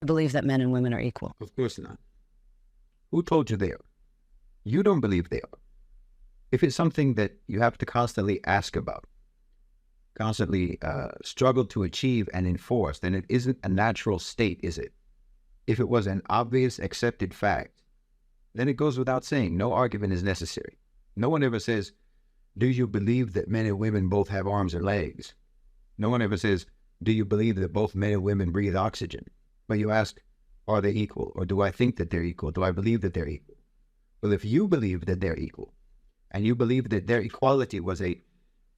believe that men and women are equal. Of course not. Who told you they are? You don't believe they are. If it's something that you have to constantly ask about, constantly struggle to achieve and enforce, then it isn't a natural state, is it? If it was an obvious, accepted fact, then it goes without saying, no argument is necessary. No one ever says, do you believe that men and women both have arms and legs? No one ever says, do you believe that both men and women breathe oxygen? But you ask, are they equal? Or do I think that they're equal? Do I believe that they're equal? Well, if you believe that they're equal, and you believe that their equality was a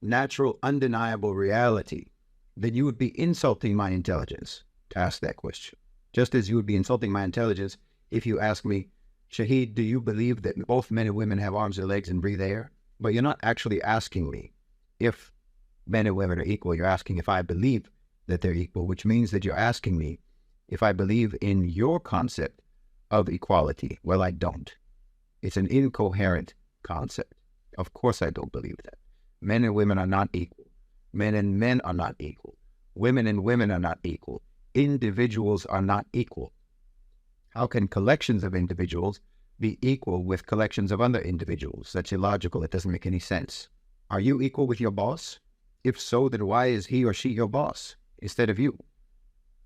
natural, undeniable reality, then you would be insulting my intelligence to ask that question. Just as you would be insulting my intelligence if you ask me, Shahid, do you believe that both men and women have arms and legs and breathe air? But you're not actually asking me if men and women are equal. You're asking if I believe that they're equal, which means that you're asking me if I believe in your concept of equality. Well, I don't. It's an incoherent concept. Of course I don't believe that. Men and women are not equal. Men and men are not equal. Women and women are not equal. Individuals are not equal. How can collections of individuals be equal with collections of other individuals? That's illogical. It doesn't make any sense. Are you equal with your boss? If so, then why is he or she your boss instead of you?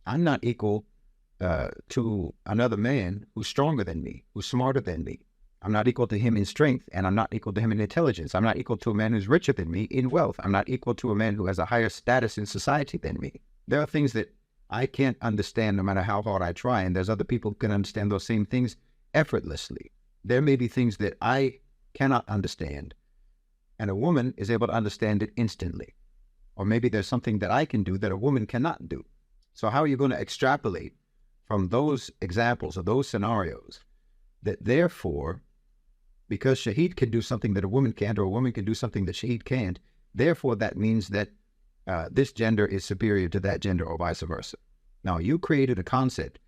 I'm not equal to another man who's stronger than me, who's smarter than me. I'm not equal to him in strength, and I'm not equal to him in intelligence. I'm not equal to a man who's richer than me in wealth. I'm not equal to a man who has a higher status in society than me. There are things that I can't understand no matter how hard I try, and there's other people who can understand those same things effortlessly. There may be things that I cannot understand, and a woman is able to understand it instantly. Or maybe there's something that I can do that a woman cannot do. So how are you going to extrapolate from those examples or those scenarios that therefore, because Shahid can do something that a woman can't, or a woman can do something that Shahid can't, therefore that means that this gender is superior to that gender, or vice versa. Now, you created a concept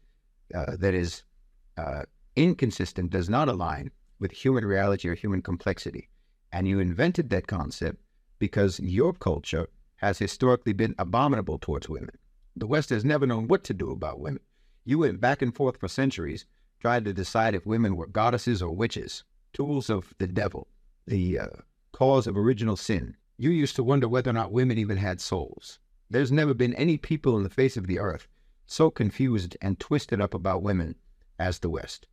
that is inconsistent, does not align with human reality or human complexity. And you invented that concept because your culture has historically been abominable towards women. The West has never known what to do about women. You went back and forth for centuries trying to decide if women were goddesses or witches, tools of the devil, the cause of original sin. You used to wonder whether or not women even had souls. There's never been any people on the face of the earth so confused and twisted up about women as the West.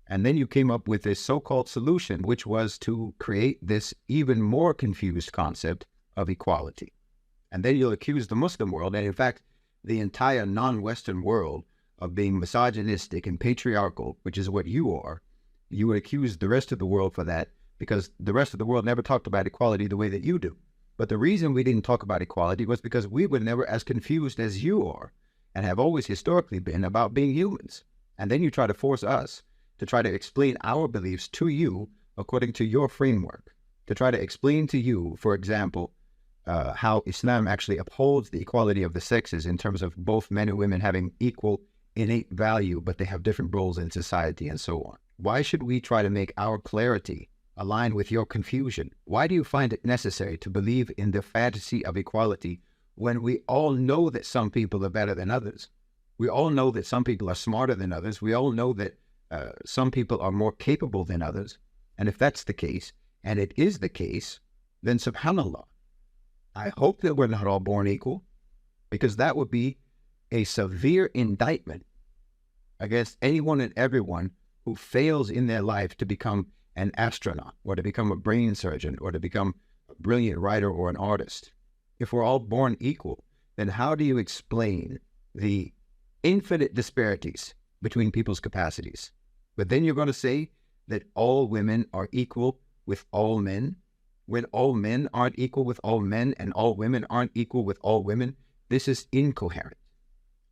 And then you came up with this so-called solution, which was to create this even more confused concept of equality. And then you'll accuse the Muslim world, and in fact, the entire non-Western world, of being misogynistic and patriarchal, which is what you are. You would accuse the rest of the world for that because the rest of the world never talked about equality the way that you do. But the reason we didn't talk about equality was because we were never as confused as you are and have always historically been about being humans. And then you try to force us to try to explain our beliefs to you according to your framework, to try to explain to you, for example, how Islam actually upholds the equality of the sexes in terms of both men and women having equal innate value, but they have different roles in society and so on. Why should we try to make our clarity align with your confusion? Why do you find it necessary to believe in the fantasy of equality when we all know that some people are better than others? We all know that some people are smarter than others. We all know that some people are more capable than others. And if that's the case, and it is the case, then subhanAllah, I hope that we're not all born equal, because that would be a severe indictment against anyone and everyone who fails in their life to become an astronaut, or to become a brain surgeon, or to become a brilliant writer or an artist. If we're all born equal, then how do you explain the infinite disparities between people's capacities? But then you're going to say that all women are equal with all men, when all men aren't equal with all men and all women aren't equal with all women. This is incoherent.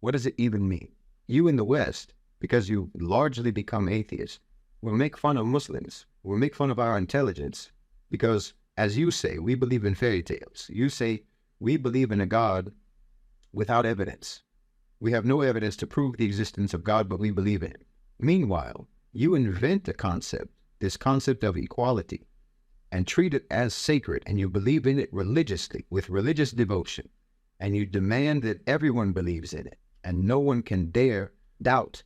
What does it even mean? You in the West, because you largely become atheists, will make fun of Muslims, will make fun of our intelligence, because, as you say, we believe in fairy tales. You say we believe in a God without evidence. We have no evidence to prove the existence of God, but we believe in him. Meanwhile, you invent a concept, this concept of equality, and treat it as sacred, and you believe in it religiously, with religious devotion, and you demand that everyone believes in it, and no one can dare doubt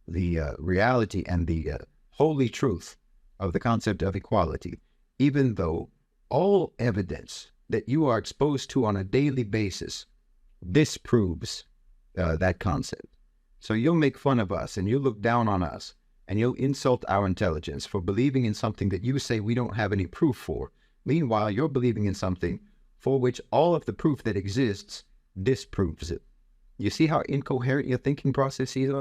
the reality and the holy truth of the concept of equality, even though all evidence that you are exposed to on a daily basis disproves that concept. So you'll make fun of us and you'll look down on us and you'll insult our intelligence for believing in something that you say we don't have any proof for. Meanwhile, you're believing in something for which all of the proof that exists disproves it. You see how incoherent your thinking process is?